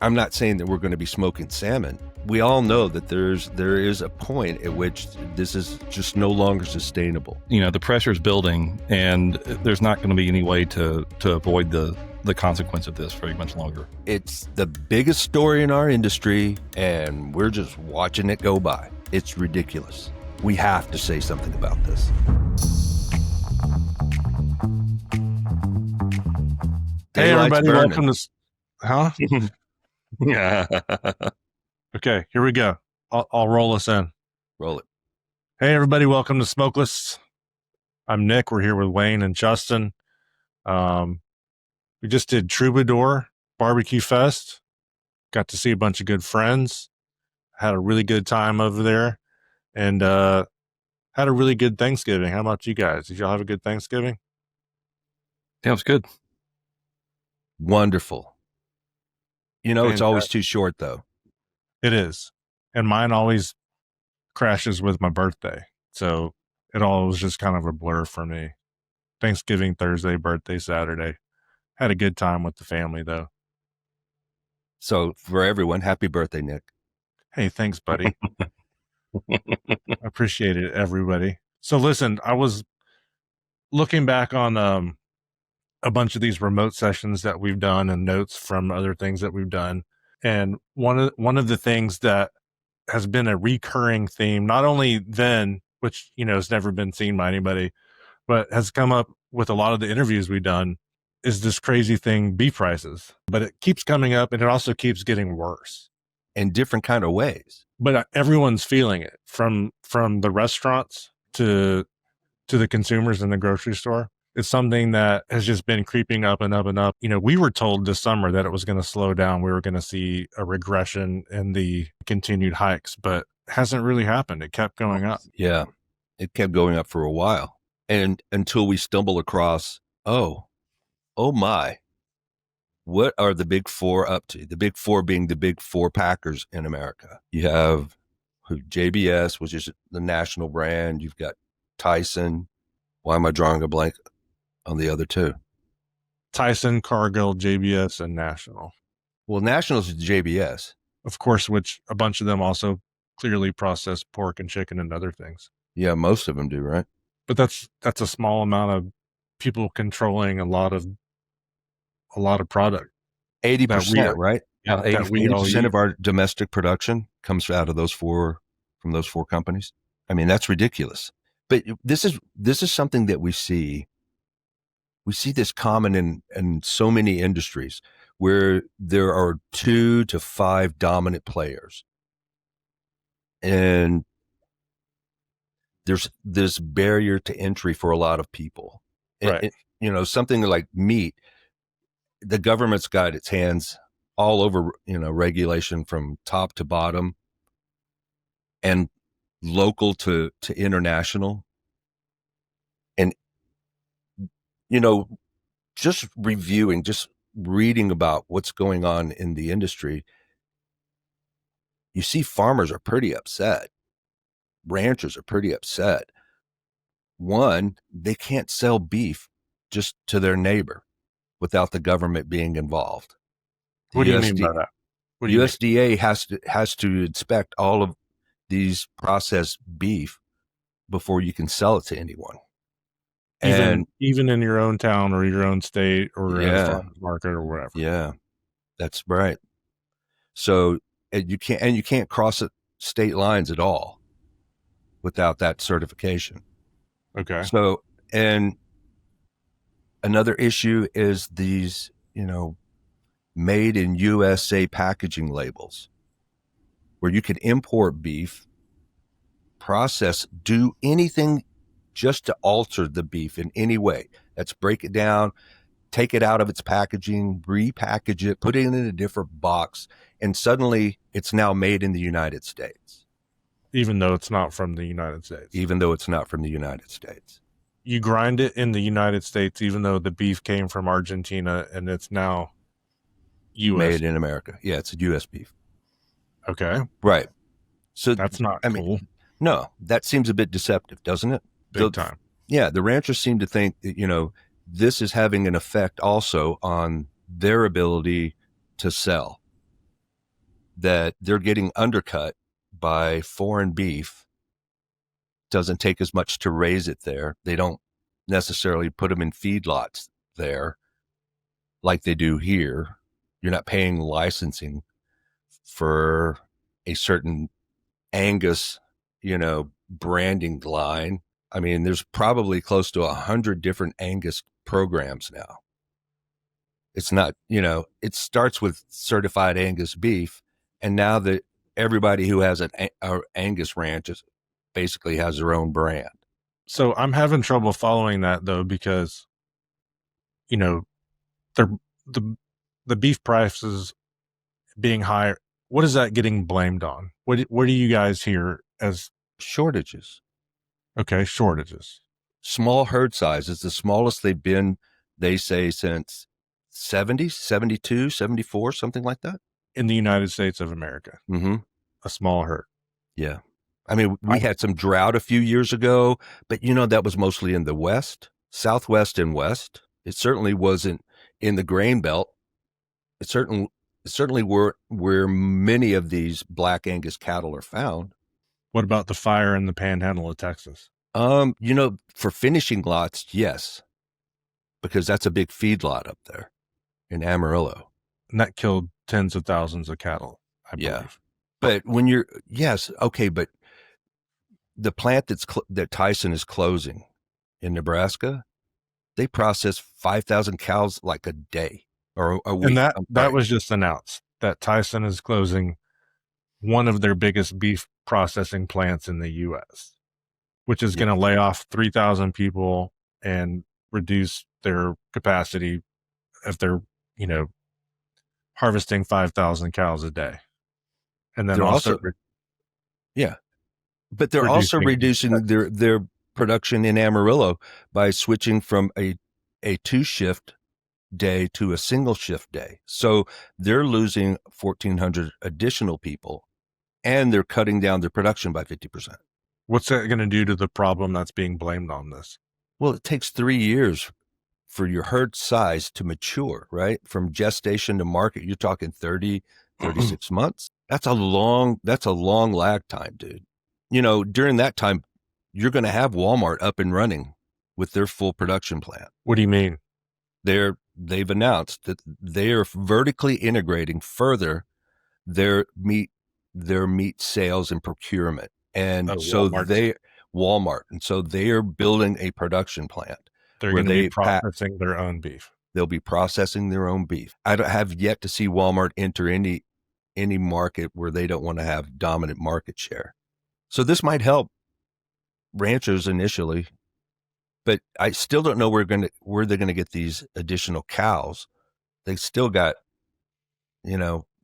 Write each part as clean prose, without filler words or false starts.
I'm not saying that we're going to be smoking salmon. We all know that there is a point at which this is just no longer sustainable. The pressure is building, and there's not going to be any way to avoid the consequence of this very much longer. It's the biggest story in our industry, and we're just watching it go by. It's ridiculous. We have to say something about this. Hey, everybody, welcome to... Huh? Yeah. Okay, here we go. I'll roll us in. Roll it. Hey, everybody, welcome to Smokeless. I'm Nick. We're here with Wayne and Justin. We just did Troubadour Barbecue Fest. Got to see a bunch of good friends. Had a really good time over there. And had a really good Thanksgiving. How about you guys? Did y'all have a good Thanksgiving? Yeah, it was good. Wonderful. It's always too short, though. It is. And mine always crashes with my birthday. So it all was just kind of a blur for me. Thanksgiving Thursday, birthday Saturday. Had a good time with the family, though. So for everyone, happy birthday, Nick. Hey, thanks, buddy. I appreciate it, everybody. So listen, I was looking back on a bunch of these remote sessions that we've done and notes from other things that we've done. And one of the things that has been a recurring theme, not only then, which, has never been seen by anybody, but has come up with a lot of the interviews we've done, is this crazy thing, beef prices. But it keeps coming up, and it also keeps getting worse. In different kind of ways. But everyone's feeling it, from the restaurants to the consumers in the grocery store. It's something that has just been creeping up and up and up. We were told this summer that it was going to slow down. We were going to see a regression in the continued hikes, but it hasn't really happened. It kept going up. Yeah, it kept going up for a while. And until we stumble across, oh my, what are the big four up to? The big four being the big four packers in America. You have JBS, which is the national brand. You've got Tyson. Why am I drawing a blank on the other two? Tyson, Cargill, JBS, and National. Well, National's JBS. Of course, which a bunch of them also clearly process pork and chicken and other things. Yeah, most of them do, right? But that's a small amount of people controlling a lot of product. 80%, right? Yeah, 80% of our domestic production comes out of from those four companies. I mean, that's ridiculous. But this is something that we see. We see this common in so many industries where there are 2 to 5 dominant players. And there's this barrier to entry for a lot of people. Right. Something like meat, the government's got its hands all over, regulation from top to bottom and local to international. And, just reading about what's going on in the industry, you see farmers are pretty upset. Ranchers are pretty upset. One, they can't sell beef just to their neighbor without the government being involved. What do you mean by that? USDA has to inspect all of these processed beef before you can sell it to anyone. Even in your own town or your own state or a farmer's market or whatever. Yeah, that's right. So you can't cross state lines at all without that certification. Okay. So, and another issue is these, made in USA packaging labels where you can import beef, do anything just to alter the beef in any way. Let's break it down, take it out of its packaging, repackage it, put it in a different box, and suddenly it's now made in the United States. Even though it's not from the United States. You grind it in the United States, even though the beef came from Argentina and it's now U.S. Made in America. Yeah, it's a U.S. beef. Okay. Right. So that's not cool. No, that seems a bit deceptive, doesn't it? Big time. Yeah, the ranchers seem to think that, this is having an effect also on their ability to sell. that they're getting undercut by foreign beef. Doesn't take as much to raise it there. They don't necessarily put them in feedlots there like they do here. You're not paying licensing for a certain Angus, branding line. I mean, there's probably close to 100 different Angus programs now. It's not, it starts with certified Angus beef. And now that everybody who has an Angus ranch basically has their own brand. So I'm having trouble following that though, because, the beef prices being higher. What is that getting blamed on? What do you guys hear as shortages? Okay, shortages. Small herd size is the smallest they've been, they say, since 70, 72, 74, something like that. In the United States of America. Mm-hmm. A small herd. Yeah. I mean, we had some drought a few years ago, but that was mostly in the West, Southwest and West. It certainly wasn't in the grain belt. It certainly were where many of these black Angus cattle are found. What about the fire in the panhandle of Texas? For finishing lots, yes, because that's a big feedlot up there in Amarillo. And that killed tens of thousands of cattle, I believe. Yeah. But but the plant that Tyson is closing in Nebraska, they process 5,000 cows like a day or a week. And that was just announced that Tyson is closing one of their biggest beef processing plants in the U.S., which is going to lay off 3,000 people and reduce their capacity if they're, harvesting 5,000 cows a day. And then but they're also reducing their production in Amarillo by switching from a 2-shift day to a single shift day. So they're losing 1,400 additional people, and they're cutting down their production by 50%. What's that going to do to the problem that's being blamed on this? Well, it takes 3 years for your herd size to mature, right? From gestation to market, you're talking 30, 36 months. That's a long lag time, dude. During that time, you're going to have Walmart up and running with their full production plant. What do you mean? They've announced that they are vertically integrating further their meat sales and procurement. And Walmart. And so they are building a production plant. They're going to be processing their own beef. They'll be processing their own beef. I have yet to see Walmart enter any market where they don't want to have dominant market share. So this might help ranchers initially, but I still don't know where they're going to get these additional cows. They still got,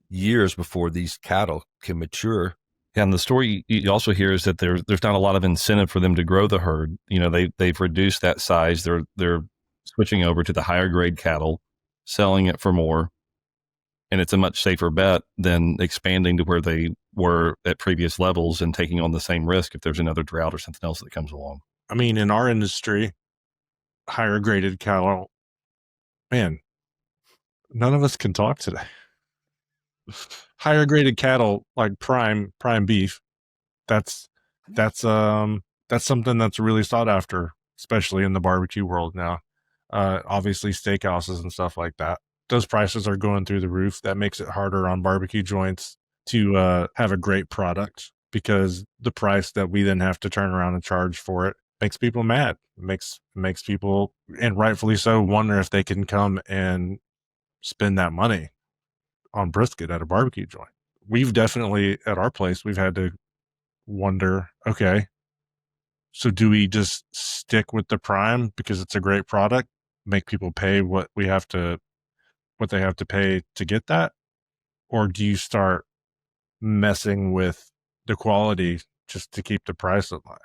years before these cattle can mature. Yeah, and the story you also hear is that there's not a lot of incentive for them to grow the herd. They've reduced that size. They're switching over to the higher grade cattle, selling it for more, and it's a much safer bet than expanding to where they were at previous levels and taking on the same risk if there's another drought or something else that comes along. I mean, in our industry, higher graded cattle, man, none of us can talk today. Higher graded cattle, like prime beef, that's something that's really sought after, especially in the barbecue world now. Obviously steakhouses and stuff like that, those prices are going through the roof. That makes it harder on barbecue joints to have a great product, because the price that we then have to turn around and charge for it makes people mad. Makes people, and rightfully so, wonder if they can come and spend that money on brisket at a barbecue joint. We've definitely, at our place, we've had to wonder, okay, so do we just stick with the prime because it's a great product, make people pay what they have to pay to get that? Or do you start messing with the quality just to keep the price in line?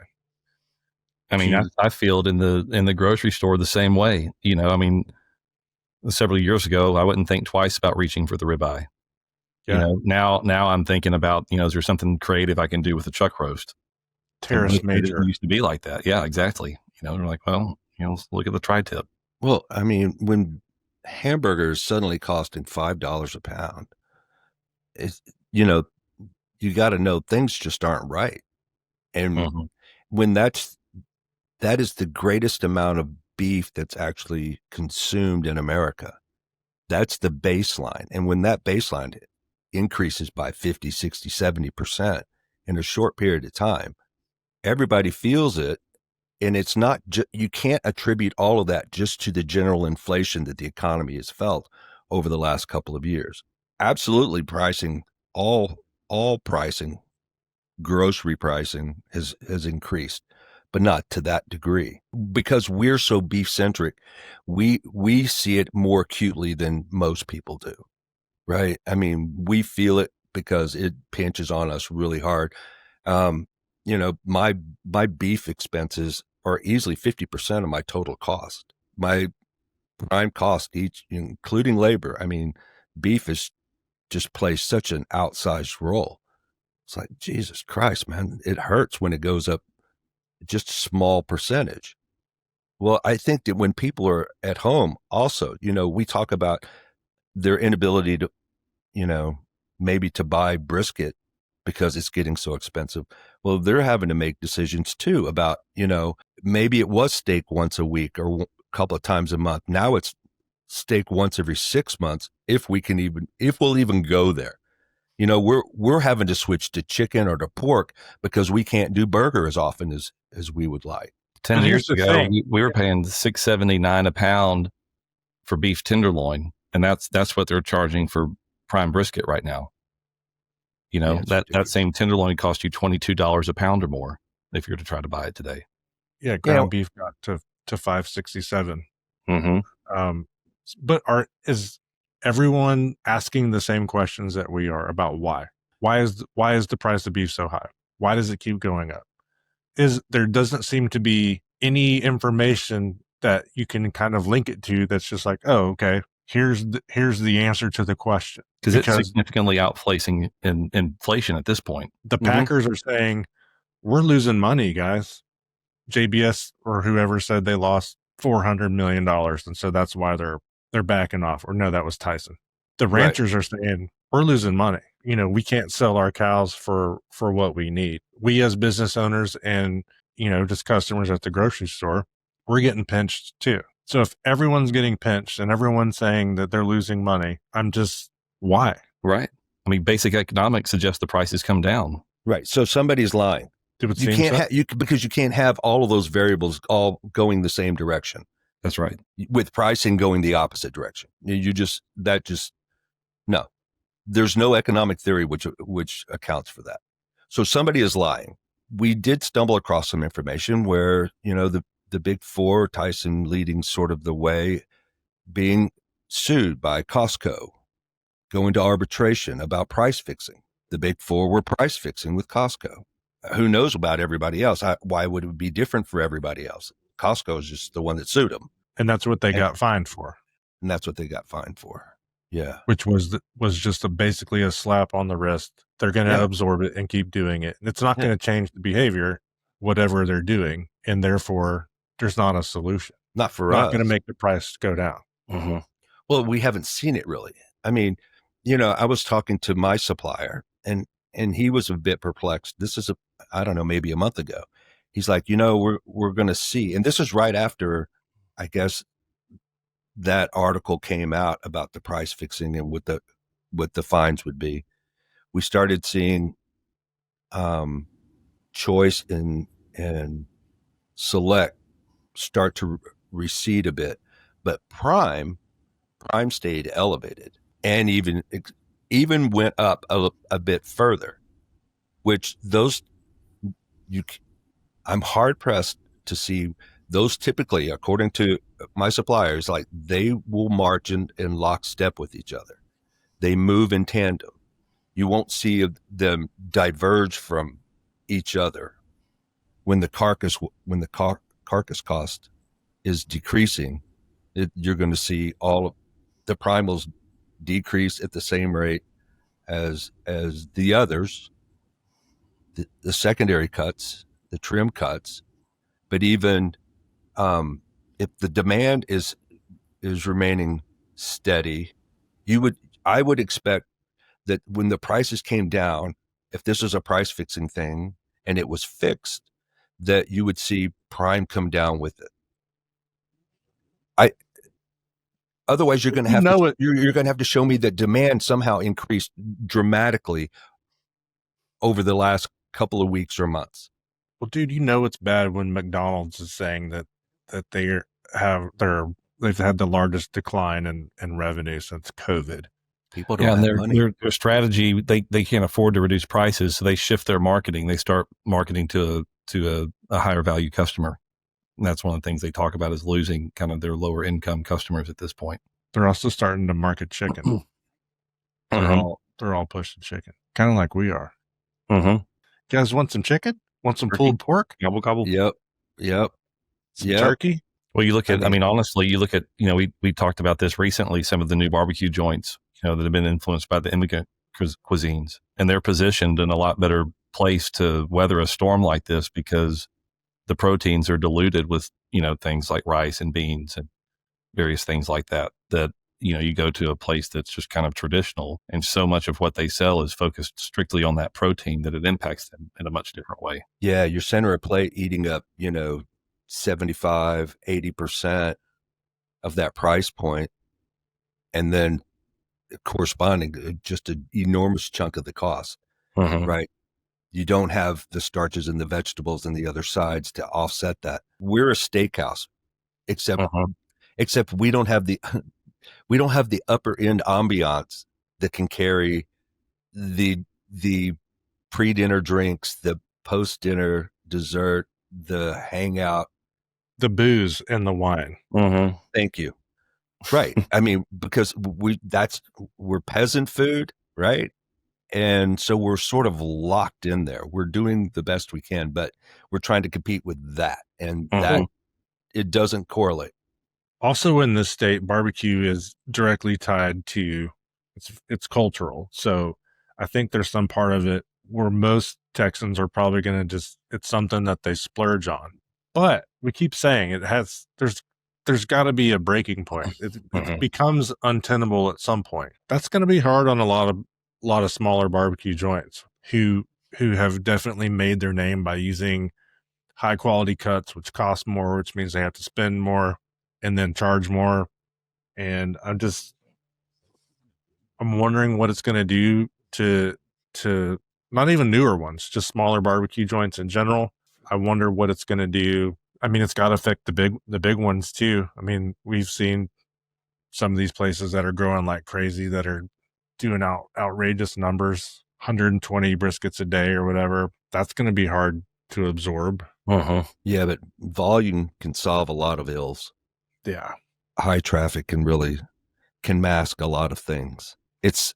I mean, I feel it in the grocery store the same way. Several years ago, I wouldn't think twice about reaching for the ribeye. Yeah. Now I'm thinking about, is there something creative I can do with the chuck roast? Terrace major. It used to be like that. Yeah, exactly. They're like, well, let's look at the tri-tip. Well, I mean, when hamburgers suddenly costing $5 a pound, you know, you got to know things just aren't right. And when that is the greatest amount of beef that's actually consumed in America. That's the baseline. And when that baseline increases by 50, 60, 70% in a short period of time, everybody feels it. And it's not, you can't attribute all of that just to the general inflation that the economy has felt over the last couple of years. Absolutely, pricing, all pricing, grocery pricing has increased, but not to that degree. Because we're so beef centric, we see it more acutely than most people do, right? I mean, we feel it because it pinches on us really hard. My beef expenses are easily 50% of my total cost. My prime cost each, including labor. I mean, beef is just plays such an outsized role. It's like, Jesus Christ, man, it hurts when it goes up just a small percentage. Well, I think that when people are at home also, we talk about their inability to, maybe to buy brisket because it's getting so expensive. Well, they're having to make decisions too about, maybe it was steak once a week or a couple of times a month. Now it's steak once every 6 months, if we'll even go there. We're having to switch to chicken or to pork because we can't do burger as often as we would like. 10 years ago, we were paying $6.79 a pound for beef tenderloin, and that's what they're charging for prime brisket right now. That same tenderloin cost you $22 a pound or more if you're to try to buy it today. Yeah, ground beef got to $5.67. But is everyone asking the same questions that we are about why? Why is the price of beef so high? Why does it keep going up? There doesn't seem to be any information that you can kind of link it to that's just like, oh, okay, here's the answer to the question. Because it's significantly outpacing in inflation at this point. The Packers are saying, we're losing money, guys. JBS or whoever said they lost $400 million. And so that's why they're backing off. Or no, that was Tyson. The ranchers are saying, we're losing money. We can't sell our cows for what we need. We as business owners and, just customers at the grocery store, we're getting pinched too. So if everyone's getting pinched and everyone's saying that they're losing money, why? Right. I mean, basic economics suggests the prices come down. Right. So somebody's lying. Because you can't have all of those variables all going the same direction. That's right. With pricing going the opposite direction. No. There's no economic theory which accounts for that. So somebody is lying. We did stumble across some information where, the big four, Tyson leading sort of the way, being sued by Costco, going to arbitration about price fixing. The big four were price fixing with Costco. Who knows about everybody else? Why would it be different for everybody else? Costco is just the one that sued them. And that's what they got fined for. And that's what they got fined for. Yeah. Which was just basically a slap on the wrist. They're going to absorb it and keep doing it. It's not going to change the behavior, whatever they're doing. And therefore, there's not a solution. Not for us. Not going to make the price go down. Mm-hmm. Well, we haven't seen it really. I mean, I was talking to my supplier and he was a bit perplexed. This is I don't know, maybe a month ago. He's like, we're going to see. And this is right after, I guess, that article came out about the price fixing and what the fines would be. We started seeing Choice and Select start to recede a bit, but Prime stayed elevated and even went up a bit further, which I'm hard pressed to see those typically, according to my suppliers, like they will march in lockstep with each other. They move in tandem. You won't see them diverge from each other. When the carcass cost is decreasing, you're going to see all of the primals decrease at the same rate as the others, the secondary cuts, the trim cuts. But even if the demand is remaining steady, I would expect that when the prices came down, if this was a price fixing thing and it was fixed, that you would see prime come down with it. Otherwise, you're going to have you're going to have to show me that demand somehow increased dramatically over the last couple of weeks or months. Well, dude, it's bad when McDonald's is saying that they've had the largest decline in revenue since COVID. People don't have money. Their strategy, they can't afford to reduce prices, so they shift their marketing. They start marketing to a higher value customer. And that's one of the things they talk about is losing kind of their lower income customers at this point. They're also starting to market chicken. They're all pushing chicken, kind of like we are. You guys want some chicken? Want some pulled pork? Gobble gobble. Yep. Some turkey. Well, you look at, honestly, you look at, we talked about this recently, some of the new barbecue joints, that have been influenced by the immigrant cuisines, and they're positioned in a lot better place to weather a storm like this because the proteins are diluted with, things like rice and beans and various things like that, you go to a place that's just kind of traditional, and so much of what they sell is focused strictly on that protein that it impacts them in a much different way. Yeah. Your center of plate eating up, 75, 80% of that price point. And then corresponding just an enormous chunk of the cost, right? You don't have the starches and the vegetables and the other sides to offset that. We're a steakhouse, except we don't have the upper end ambiance that can carry the pre-dinner drinks, the post-dinner dessert, the hangout, the booze and the wine. Thank you. Right. I mean, because we're peasant food, right? And so we're sort of locked in there. We're doing the best we can, but we're trying to compete with that, and that it doesn't correlate. Also in this state, barbecue is directly tied to it's cultural. So I think there's some part of it where most Texans are probably going to it's something that they splurge on. But we keep saying there's got to be a breaking point. It becomes untenable at some point. That's going to be hard on a lot of smaller barbecue joints who have definitely made their name by using high quality cuts, which cost more, which means they have to spend more and then charge more. And I'm wondering what it's going to do to not even newer ones, just smaller barbecue joints in general. I wonder what it's going to do. I mean, it's got to affect the big ones too. I mean, we've seen some of these places that are growing like crazy that are doing outrageous numbers, 120 briskets a day or whatever. That's going to be hard to absorb. Yeah, but volume can solve a lot of ills. Yeah. High traffic can mask a lot of things. It's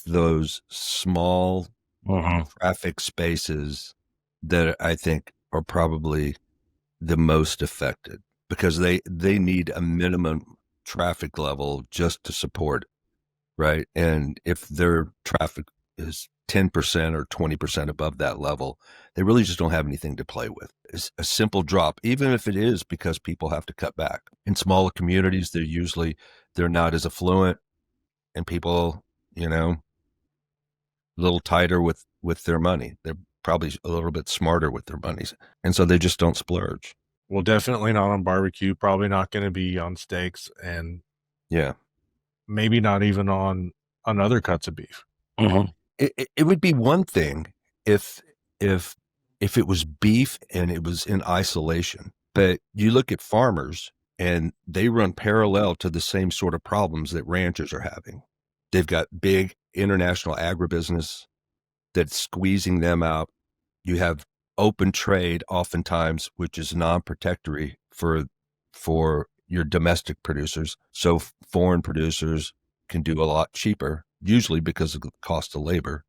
those small traffic spaces that I think are probably the most affected because they need a minimum traffic level just to support it, right? And if their traffic is 10% or 20% above that level, they really just don't have anything to play with. It's a simple drop, even if it is because people have to cut back. In smaller communities, they're not as affluent, and people, a little tighter with their money. They're probably a little bit smarter with their monies, and so they just don't splurge. Well, definitely not on barbecue, probably not going to be on steaks, and maybe not even on other cuts of beef. It would be one thing if it was beef and it was in isolation, but you look at farmers and they run parallel to the same sort of problems that ranchers are having. They've got big international agribusiness that's squeezing them out. You have open trade oftentimes, which is non-protectory for your domestic producers. So foreign producers can do a lot cheaper, usually because of the cost of labor.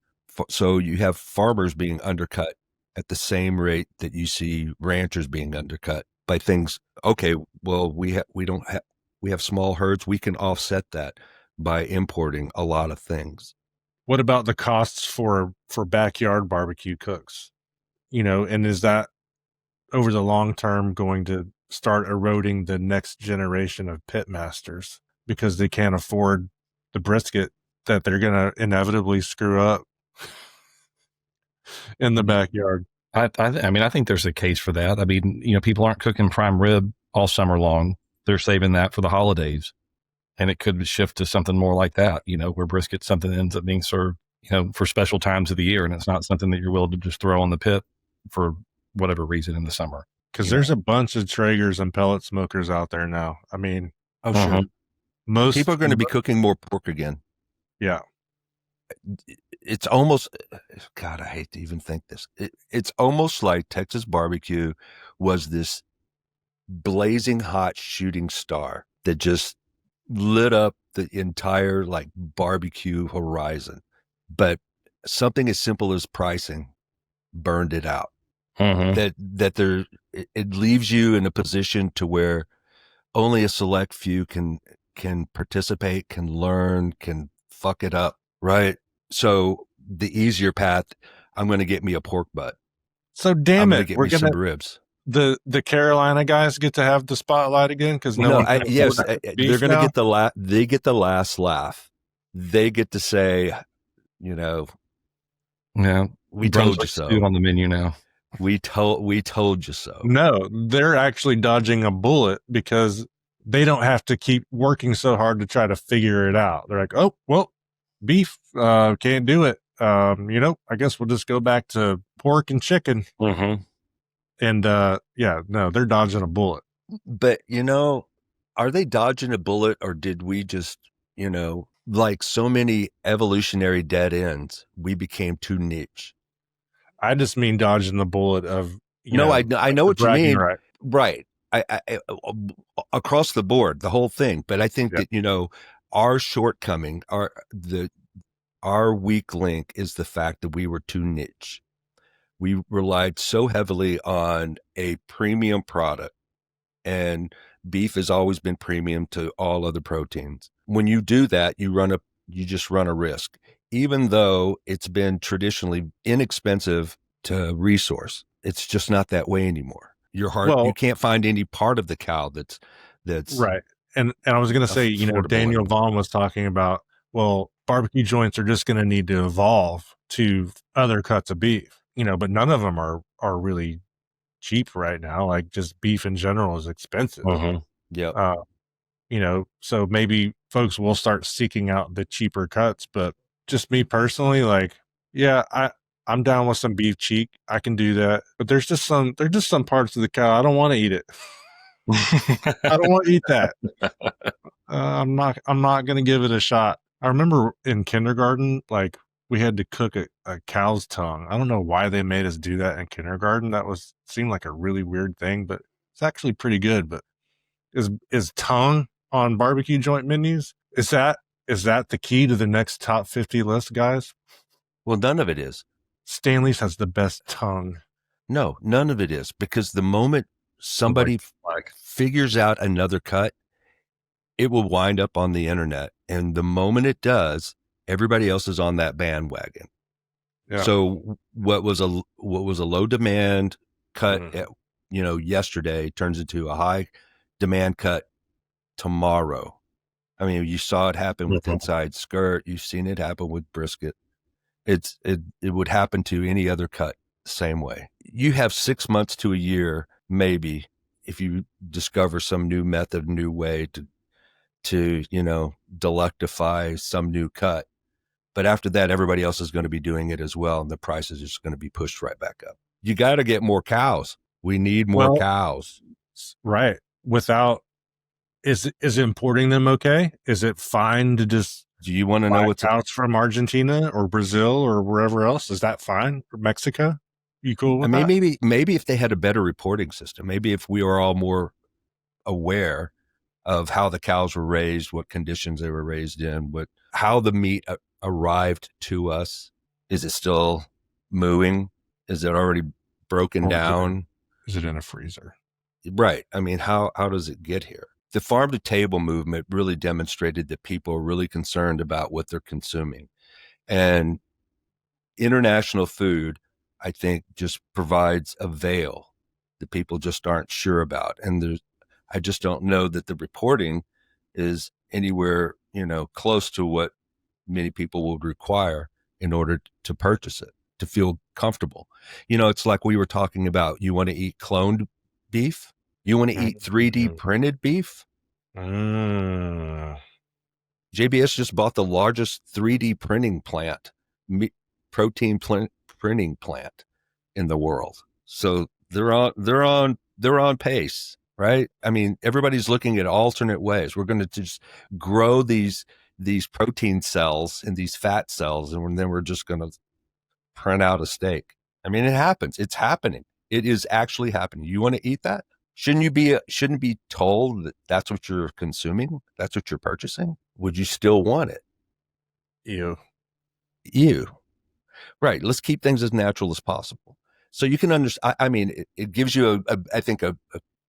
So you have farmers being undercut at the same rate that you see ranchers being undercut by things. Okay, well, we have small herds. We can offset that by importing a lot of things. What about the costs for backyard barbecue cooks? And is that over the long term going to start eroding the next generation of pit masters because they can't afford the brisket that they're going to inevitably screw up in the backyard. I mean, I think there's a case for that. I mean, people aren't cooking prime rib all summer long. They're saving that for the holidays. And it could shift to something more like that, where brisket something ends up being served, for special times of the year. And it's not something that you're willing to just throw on the pit for whatever reason in the summer. Because there's a bunch of Traegers and pellet smokers out there now. I mean, sure. Most people are going to be cooking more pork again. Yeah. It's almost, God, I hate to even think this. It's almost like Texas barbecue was this blazing hot shooting star that just lit up the entire barbecue horizon. But something as simple as pricing burned it out. That it leaves you in a position to where only a select few can participate, can learn, can fuck it up, right? So the easier path, I'm going to get me a pork butt. So damn it, we're going to get me some ribs. The Carolina guys get to have the spotlight again because they're going to get they get the last laugh. They get to say, yeah, we told you so. On the menu now. We told you so. No, they're actually dodging a bullet because they don't have to keep working so hard to try to figure it out. They're like, oh, well, beef, can't do it. I guess we'll just go back to pork and chicken. And, they're dodging a bullet. But, are they dodging a bullet, or did we just, like so many evolutionary dead ends, we became too niche? I just mean dodging the bullet of, I know what you mean. Right. I across the board, the whole thing. But I think that, our shortcoming, our weak link is the fact that we were too niche. We relied so heavily on a premium product, and beef has always been premium to all other proteins. When you do that, you just run a risk, even though it's been traditionally inexpensive to resource. It's just not that way anymore. You can't find any part of the cow that's right. And I was going to say, Daniel Vaughn was talking about, well, barbecue joints are just going to need to evolve to other cuts of beef, but none of them are really cheap right now. Like just beef in general is expensive. Yeah. So maybe folks will start seeking out the cheaper cuts, but just me personally, I'm down with some beef cheek. I can do that, but there's just some parts of the cow I don't want to eat it. I don't want to eat that. I'm not going to give it a shot. I remember in kindergarten, we had to cook a cow's tongue. I don't know why they made us do that in kindergarten. Seemed like a really weird thing, but it's actually pretty good. But is tongue on barbecue joint menus? Is that the key to the next top 50 list, guys? Well, none of it is. Stanley's has the best tongue. No, none of it is, because the moment somebody figures out another cut, it will wind up on the internet. And the moment it does, everybody else is on that bandwagon. Yeah. So what was a low demand cut at, yesterday turns into a high demand cut tomorrow. I mean, you saw it happen with inside skirt. You've seen it happen with brisket. It would happen to any other cut the same way. You have 6 months to a year, maybe, if you discover some new method, new way to delectify some new cut. But after that, everybody else is going to be doing it as well, and the price is just going to be pushed right back up. You got to get more cows. We need more cows. Right. Is importing them okay? Is it fine to just... Do you want to know what's cows from Argentina or Brazil or wherever else? Is that fine? Or Mexico? You cool with that? Maybe if they had a better reporting system, maybe if we were all more aware of how the cows were raised, what conditions they were raised in, how the meat arrived to us. Is it still mooing? Is it already broken down? Is it in a freezer? Right. I mean, how does it get here? The farm to table movement really demonstrated that people are really concerned about what they're consuming. And international food, I think, just provides a veil that people just aren't sure about. And I just don't know that the reporting is anywhere, close to what many people would require in order to purchase it, to feel comfortable. It's like we were talking about. You want to eat cloned beef? You want to eat 3D printed beef? JBS just bought the largest 3D printing plant, protein printing plant in the world. So they're on pace, right? I mean, everybody's looking at alternate ways. We're going to just grow these protein cells and these fat cells, and then we're just going to print out a steak. I mean, it happens. It's happening. It is actually happening. You want to eat that? Shouldn't be told that that's what you're consuming? That's what you're purchasing? Would you still want it? Ew. Right. Let's keep things as natural as possible. So you can understand. I mean, it gives you I think a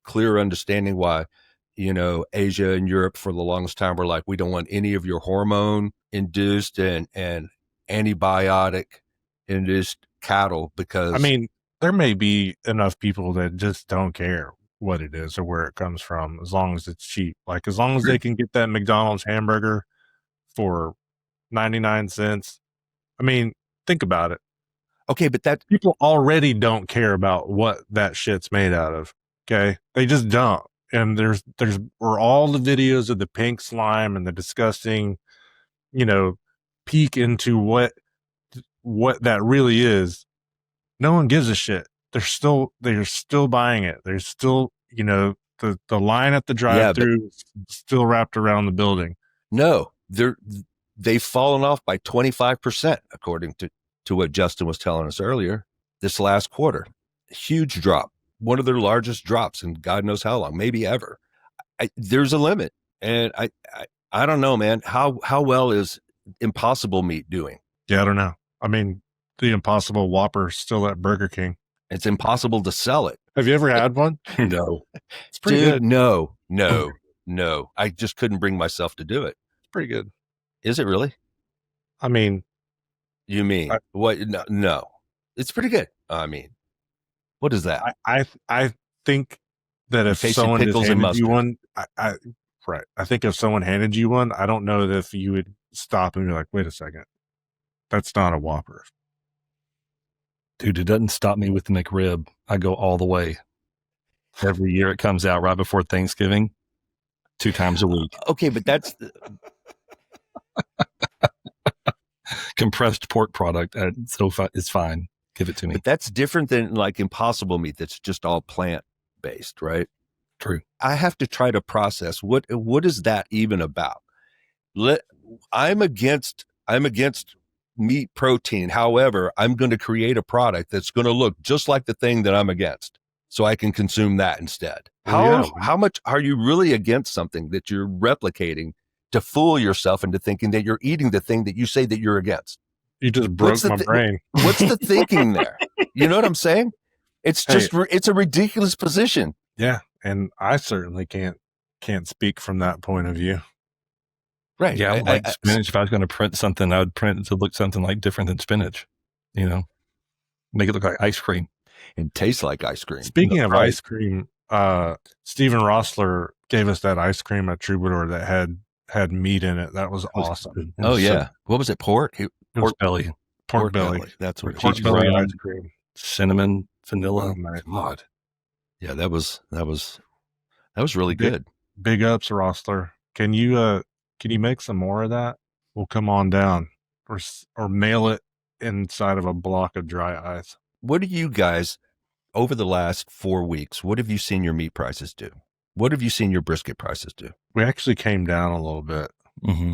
clear understanding why, Asia and Europe for the longest time were like, we don't want any of your hormone induced and antibiotic induced cattle, because I mean, there may be enough people that just don't care what it is or where it comes from, as long as it's cheap. Like, as long as they can get that McDonald's hamburger for 99 cents. I mean, think about it. Okay, but that people already don't care about what that shit's made out of. Okay, they just don't. And there's all the videos of the pink slime and the disgusting, peek into what that really is. No one gives a shit. They're still buying it. There's still, the line at the drive-thru still wrapped around the building. No, they've fallen off by 25%, according to what Justin was telling us earlier. This last quarter, huge drop, one of their largest drops in God knows how long, maybe ever. There's a limit, and I don't know, man. How well is Impossible Meat doing? Yeah, I don't know. I mean, the Impossible Whopper's still at Burger King. It's impossible to sell it. Have you ever had one? No. It's pretty good. No. I just couldn't bring myself to do it. It's pretty good. Is it really? I mean, you mean what? No, it's pretty good. I mean, what is that? I think that if someone handed you one, right. I think if someone handed you one, I don't know if you would stop and be like, wait a second, that's not a Whopper. Dude, it doesn't stop me with the McRib. I go all the way. Every year it comes out right before Thanksgiving, 2 times a week. Okay, but that's compressed pork product. It's fine. Give it to me. But that's different than like Impossible Meat. That's just all plant based, right? True. I have to try to process what is that even about? I'm against meat protein. However, I'm going to create a product that's going to look just like the thing that I'm against, so I can consume that instead. How much are you really against something that you're replicating to fool yourself into thinking that you're eating the thing that you say that you're against? You just broke my brain. What's the thinking there? You know what I'm saying? It's just it's a ridiculous position. Yeah, and I certainly can't speak from that point of view. Right. Yeah, like spinach. If I was going to print something, I would print it to look something like different than spinach. Make it look like ice cream and taste like ice cream. Speaking of ice cream, Steven Rossler gave us that ice cream at Troubadour that had meat in it. That was awesome. Oh yeah, what was it? Pork belly. Pork belly. That's what pork belly ice cream. Cinnamon, vanilla. Oh my God. Yeah, that was really good. Big ups, Rossler. Can you make some more of that? We'll come on down, or mail it inside of a block of dry ice. What do you guys, over the last 4 weeks, what have you seen your meat prices do? What have you seen your brisket prices do? We actually came down a little bit. Mm-hmm.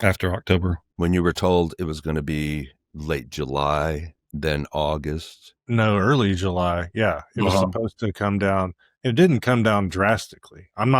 After October. When you were told it was going to be late July, then August. No, early July. Yeah. It was supposed to come down. It didn't come down drastically. I'm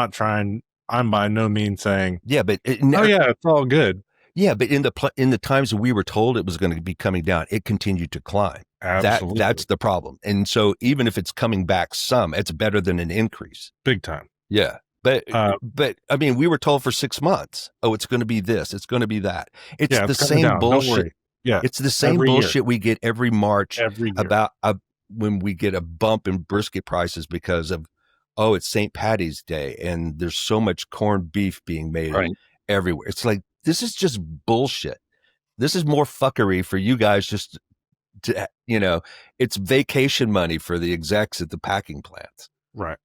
by no means saying, yeah, but it's all good. Yeah, but in the times that we were told it was going to be coming down, it continued to climb. Absolutely. That's the problem. And so even if it's coming back some, it's better than an increase. Big time. Yeah. But I mean, we were told for 6 months, it's going to be this, it's going to be that. It's the same bullshit. Yeah. It's the same bullshit we get every March every year. About when we get a bump in brisket prices because of, it's St. Patty's Day and there's so much corned beef being made everywhere. It's like, This is just bullshit. This is more fuckery for you guys just to, it's vacation money for the execs at the packing plants. Right.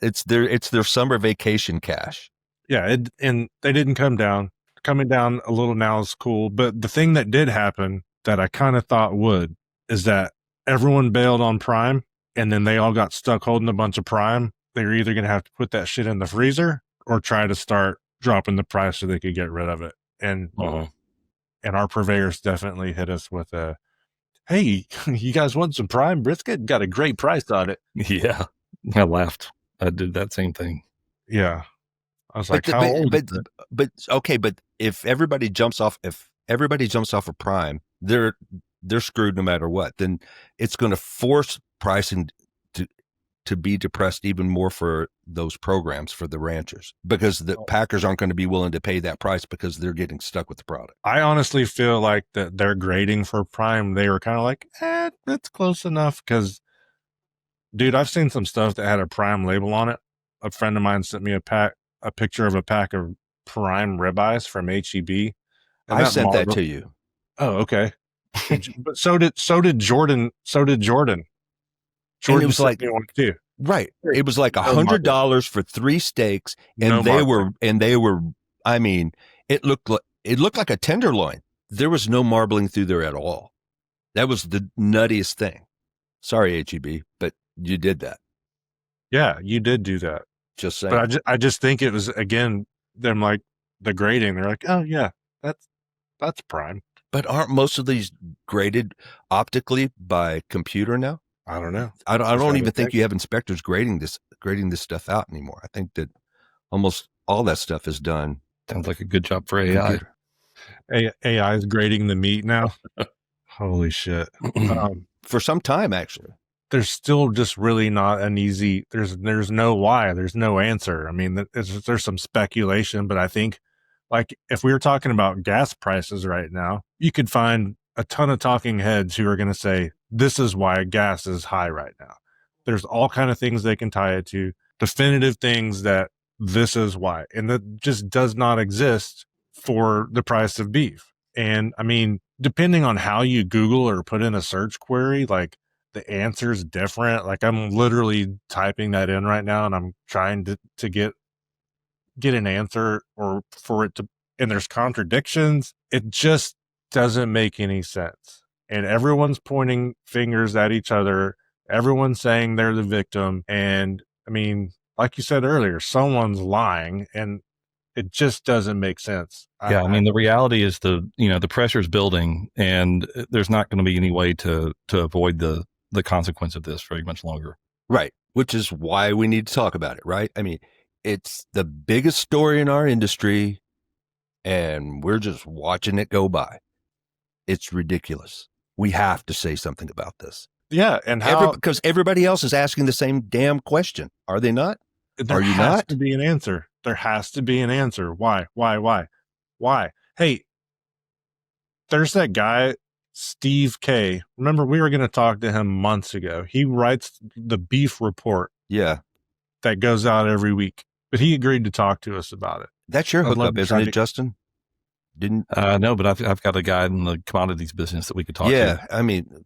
It's their summer vacation cash. Yeah. And they didn't come down. Coming down a little now is cool. But the thing that did happen that I kind of thought would is that everyone bailed on Prime and then they all got stuck holding a bunch of Prime. They were either going to have to put that shit in the freezer or try to start dropping the price so they could get rid of it. And our purveyors definitely hit us with a, hey, you guys want some Prime brisket? Got a great price on it. Yeah. I laughed. I did that same thing. Yeah. I was But like, how old is it? but if everybody jumps off of Prime, they're screwed no matter what. Then it's going to force pricing to be depressed even more for those programs for the ranchers, because the packers aren't going to be willing to pay that price because they're getting stuck with the product. I honestly feel like that their grading for Prime, they were kind of like, it's close enough. Because, dude, I've seen some stuff that had a Prime label on it. A friend of mine sent me a picture of a pack of Prime ribeyes from HEB. I sent that to you. Oh, okay. But so did Jordan. Jordan and it was like, one too. Right. It was like $100 for 3 steaks, and they were. I mean, it looked like a tenderloin. There was no marbling through there at all. That was the nuttiest thing. Sorry, HEB, but you did that. Yeah, you did do that. Just saying. But I just think it was, again, them like the grading. They're like, oh yeah, that's Prime. But aren't most of these graded optically by computer now? I don't know. I don't even think you have inspectors grading this stuff out anymore. I think that almost all that stuff is done. Sounds like a good job for AI. AI is grading the meat now. Holy shit. For some time, actually. There's still just really not an easy, there's no why, there's no answer. I mean, there's some speculation, but I think, like, if we were talking about gas prices right now, you could find a ton of talking heads who are going to say, this is why gas is high right now. There's all kind of things they can tie it to, definitive things that this is why. And that just does not exist for the price of beef. And I mean, depending on how you Google or put in a search query, like, the answer is different. Like, I'm literally typing that in right now and I'm trying to get an answer, or for it to, and there's contradictions. It just doesn't make any sense. And everyone's pointing fingers at each other. Everyone's saying they're the victim. And I mean, like you said earlier, someone's lying, and it just doesn't make sense. Yeah. I mean, the reality is the pressure's building, and there's not going to be any way to avoid the consequence of this very much longer. Right. Which is why we need to talk about it, right? I mean, it's the biggest story in our industry, and we're just watching it go by. It's ridiculous. We have to say something about this. Yeah. And because everybody else is asking the same damn question. Are they not? There has to be an answer. There has to be an answer. Why? Hey, there's that guy, Steve K. Remember, we were going to talk to him months ago. He writes the beef report. Yeah. That goes out every week, but he agreed to talk to us about it. That's your hookup, isn't it, Justin? No, but I've got a guy in the commodities business that we could talk to. Yeah. I mean,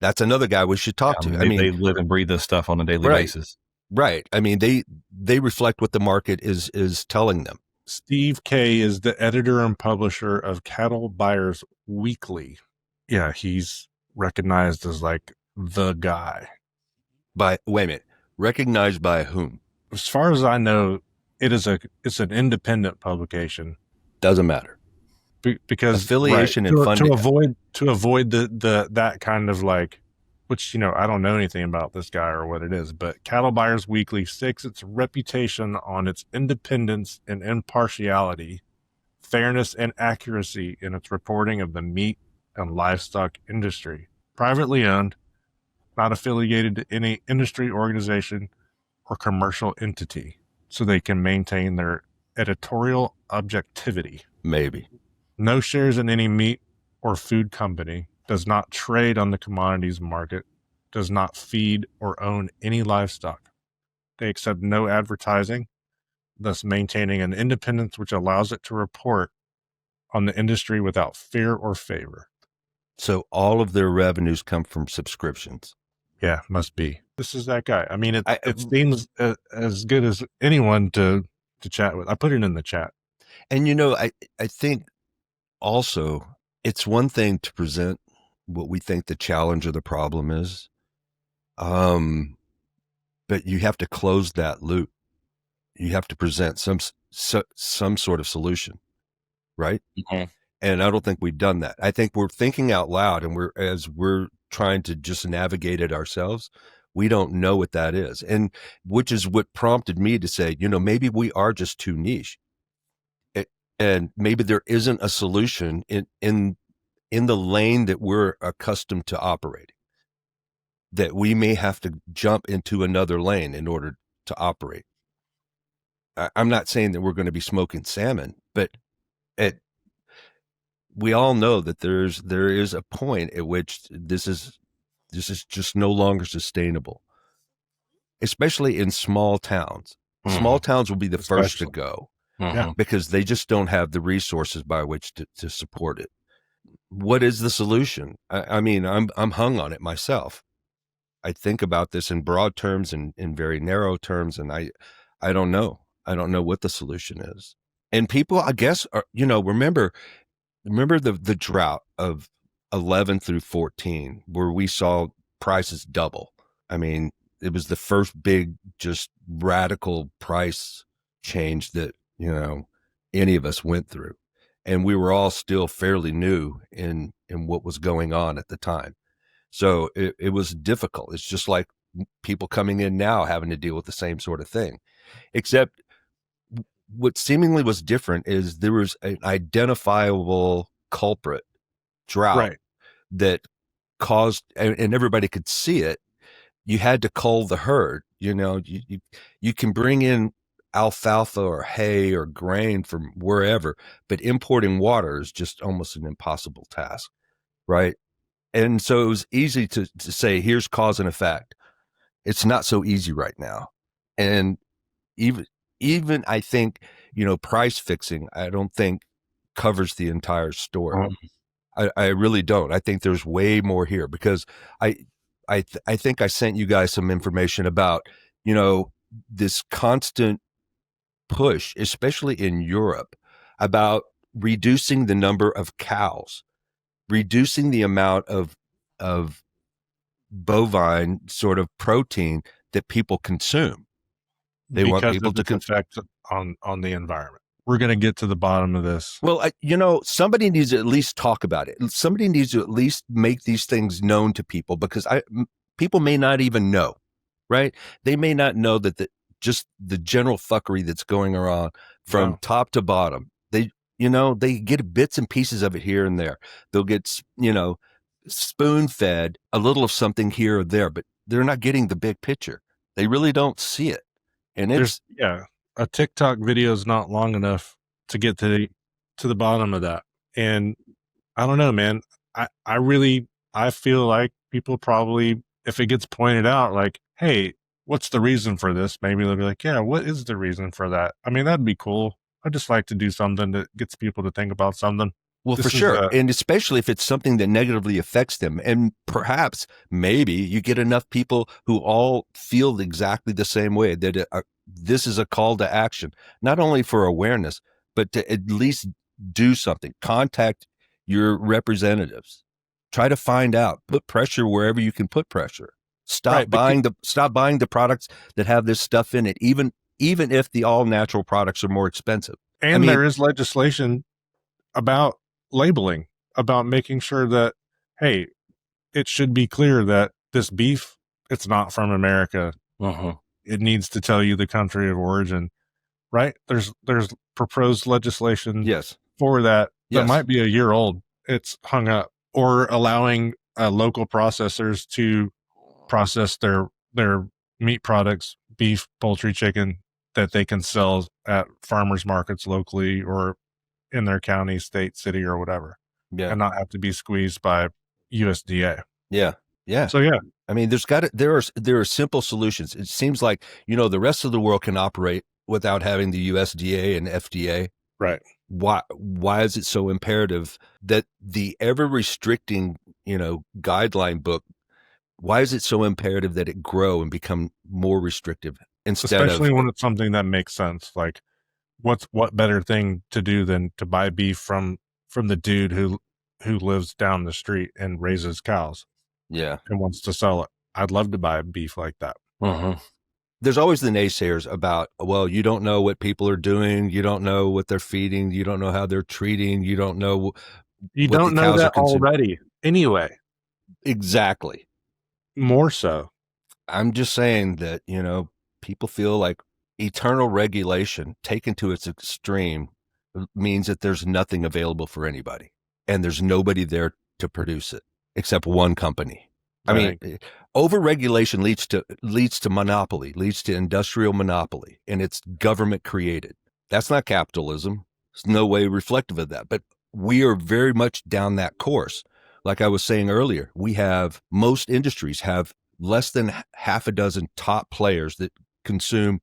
that's another guy we should talk to. They live and breathe this stuff on a daily basis. Right. I mean, they reflect what the market is telling them. Steve K is the editor and publisher of Cattle Buyers Weekly. Yeah, he's recognized as like the guy. Wait a minute. Recognized by whom? As far as I know, it's an independent publication. Doesn't matter. Because affiliation and funding to avoid the that kind of, like, which, I don't know anything about this guy or what it is, but Cattle Buyers Weekly stakes its reputation on its independence and impartiality, fairness and accuracy in its reporting of the meat and livestock industry. Privately owned, not affiliated to any industry organization or commercial entity, so they can maintain their editorial objectivity. Maybe. No shares in any meat or food company, does not trade on the commodities market, does not feed or own any livestock. They accept no advertising, thus maintaining an independence which allows it to report on the industry without fear or favor. So all of their revenues come from subscriptions. Yeah, must be. This is that guy. I mean, it I- seems as good as anyone to chat with. I put it in the chat. And, I think also it's one thing to present what we think the challenge or the problem is. But you have to close that loop. You have to present some sort of solution, right? Mm-hmm. And I don't think we've done that. I think we're thinking out loud, and as we're trying to just navigate it ourselves, we don't know what that is. And which is what prompted me to say, maybe we are just too niche. And maybe there isn't a solution in the lane that we're accustomed to operating, that we may have to jump into another lane in order to operate. I'm not saying that we're going to be smoking salmon, but we all know that there is a point at which this is just no longer sustainable, especially in small towns. Mm-hmm. Small towns will be the first to go, Mm-hmm. because they just don't have the resources by which to support it. What is the solution? I mean, I'm hung on it myself. I think about this in broad terms and in very narrow terms, and I don't know. I don't know what the solution is. And people, I guess, are, remember the drought of 11 through 14, where we saw prices double. I mean, it was the first big, just radical price change that, any of us went through. And we were all still fairly new in what was going on at the time. So it was difficult. It's just like people coming in now having to deal with the same sort of thing, except what seemingly was different is there was an identifiable culprit, drought, Right. that caused, and everybody could see it. You had to cull the herd. You can bring in alfalfa or hay or grain from wherever, but importing water is just almost an impossible task, right? And so it was easy to say, here's cause and effect. It's not so easy right now. And even I think, price fixing, I don't think covers the entire story. I really don't. I think there's way more here, because I think I sent you guys some information about, this constant push, especially in Europe, about reducing the number of cows, reducing the amount of bovine sort of protein that people consume. They want people to effect on the environment. We're going to get to the bottom of this. Well, somebody needs to at least talk about it. Somebody needs to at least make these things known to people, because people may not even know, right? They may not know that just the general fuckery that's going around from top to bottom. They get bits and pieces of it here and there. They'll get, spoon fed a little of something here or there, but they're not getting the big picture. They really don't see it. And a TikTok video is not long enough to get to the bottom of that. And I don't know, man. I feel like people probably, if it gets pointed out, like, hey, what's the reason for this? Maybe they'll be like, yeah, what is the reason for that? I mean, that'd be cool. I just like to do something that gets people to think about something. Well, for sure. And especially if it's something that negatively affects them. And perhaps, maybe you get enough people who all feel exactly the same way, that this is a call to action, not only for awareness, but to at least do something. Contact your representatives. Try to find out. Put pressure wherever you can put pressure. Stop buying the products that have this stuff in it, even if the all natural products are more expensive. And there is legislation about labeling, about making sure that, hey, it should be clear that this beef, it's not from America. It needs to tell you the country of origin, right? There's proposed legislation for that might be a year old. It's hung up. Or allowing local processors to process their meat products, beef, poultry, chicken, that they can sell at farmers markets locally or in their county, state, city, or whatever. Yeah. And not have to be squeezed by USDA. Yeah. Yeah. So, yeah. I mean, there are simple solutions. It seems like, the rest of the world can operate without having the USDA and FDA. Right. why is it so imperative that the ever restricting, guideline book, why is it so imperative that it grow and become more restrictive especially when it's something that makes sense? Like, what better thing to do than to buy beef from the dude who lives down the street and raises cows? Yeah. And wants to sell it. I'd love to buy beef like that. There's always the naysayers about, well, you don't know what people are doing. You don't know what they're feeding. You don't know how they're treating. You don't know. You don't know that already. Anyway. Exactly. More so. I'm just saying that, people feel like eternal regulation taken to its extreme means that there's nothing available for anybody and there's nobody there to produce it except one company. I mean, over-regulation leads to monopoly, leads to industrial monopoly, and it's government created. That's not capitalism. It's no way reflective of that. But we are very much down that course. Like I was saying earlier, most industries have less than half a dozen top players that consume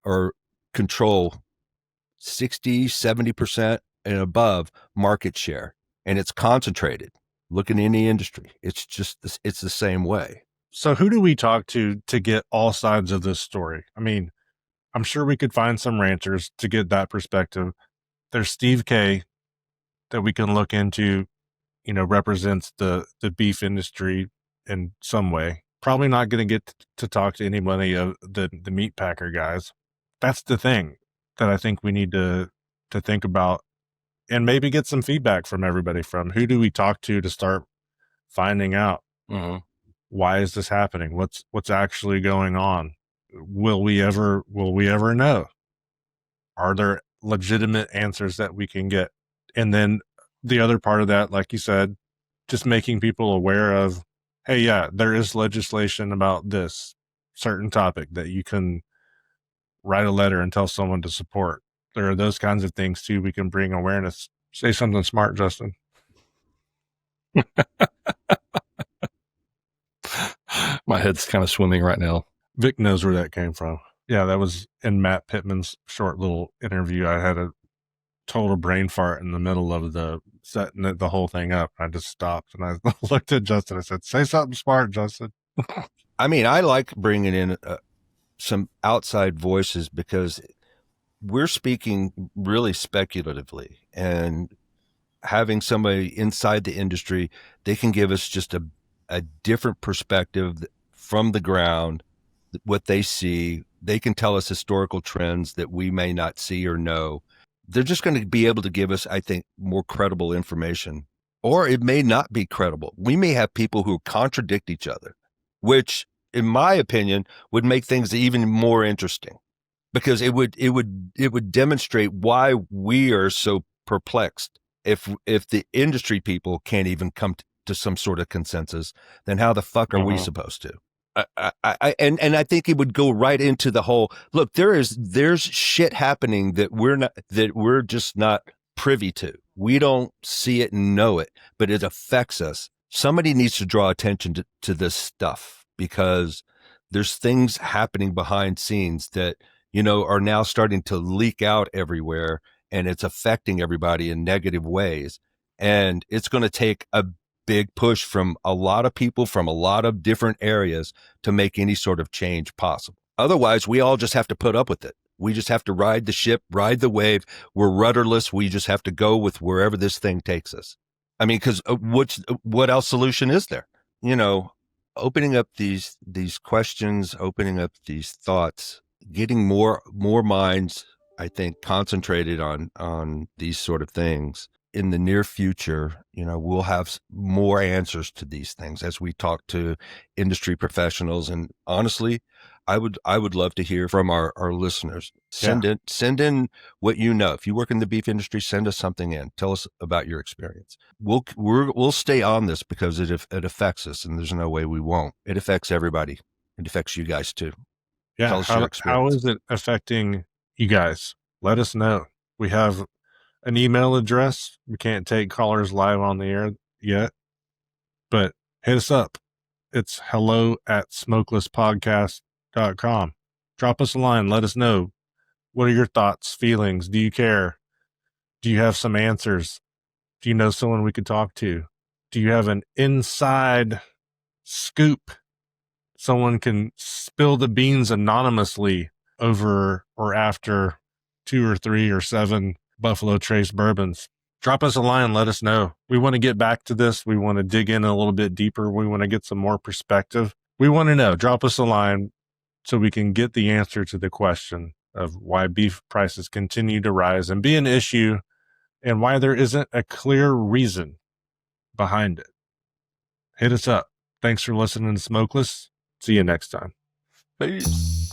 or control 60, 70% and above market share, and it's concentrated. Look in any industry. It's the same way. So who do we talk to get all sides of this story? I mean, I'm sure we could find some ranchers to get that perspective. There's Steve K that we can look into, represents the beef industry in some way. Probably not going to get to talk to anybody of the meat packer guys. That's the thing that I think we need to think about. And maybe get some feedback from everybody. From who do we talk to start finding out why is this happening? What's actually going on? Will we ever know? Are there legitimate answers that we can get? And then the other part of that, like you said, just making people aware of, hey, yeah, there is legislation about this certain topic that you can write a letter and tell someone to support. There are those kinds of things too. We can bring awareness. Say something smart, Justin. My head's kind of swimming right now. Vic knows where that came from. Yeah, that was in Matt Pittman's short little interview. I had a total brain fart in the middle of the setting the whole thing up. I just stopped and I looked at Justin. I said, say something smart, Justin. I mean, I like bringing in some outside voices because we're speaking really speculatively, and having somebody inside the industry, they can give us just a different perspective from the ground, what they see. They can tell us historical trends that we may not see or know. They're just going to be able to give us, I think, more credible information, or it may not be credible. We may have people who contradict each other, which in my opinion would make things even more interesting. Because it would demonstrate why we are so perplexed. If the industry people can't even come to some sort of consensus, then how the fuck are we supposed to? And I think it would go right into the whole look. There's shit happening that we're just not privy to. We don't see it and know it, but it affects us. Somebody needs to draw attention to this stuff, because there's things happening behind scenes that are now starting to leak out everywhere, and it's affecting everybody in negative ways. And it's going to take a big push from a lot of people from a lot of different areas to make any sort of change possible. Otherwise, we all just have to put up with it. We just have to ride the ship, ride the wave. We're rudderless. We just have to go with wherever this thing takes us. I mean, because what else solution is there? Opening up these questions, opening up these thoughts, getting more minds, I think, concentrated on these sort of things. In the near future, we'll have more answers to these things as we talk to industry professionals. And honestly, I would love to hear from our listeners. Send in what you know. If you work in the beef industry, send us something in. Tell us about your experience. We'll stay on this because it affects us, and there's no way we won't. It affects everybody. It affects you guys too. Yeah. Tell us your experience. How is it affecting you guys? Let us know. We have an email address. We can't take callers live on the air yet, but hit us up. It's hello@smokelesspodcast.com. Drop us a line. Let us know. What are your thoughts, feelings? Do you care? Do you have some answers? Do you know someone we could talk to? Do you have an inside scoop? Someone can spill the beans anonymously over or after 2 or 3 or 7 Buffalo Trace bourbons. Drop us a line. Let us know. We want to get back to this. We want to dig in a little bit deeper. We want to get some more perspective. We want to know. Drop us a line so we can get the answer to the question of why beef prices continue to rise and be an issue and why there isn't a clear reason behind it. Hit us up. Thanks for listening to Smokeless. See you next time. Peace.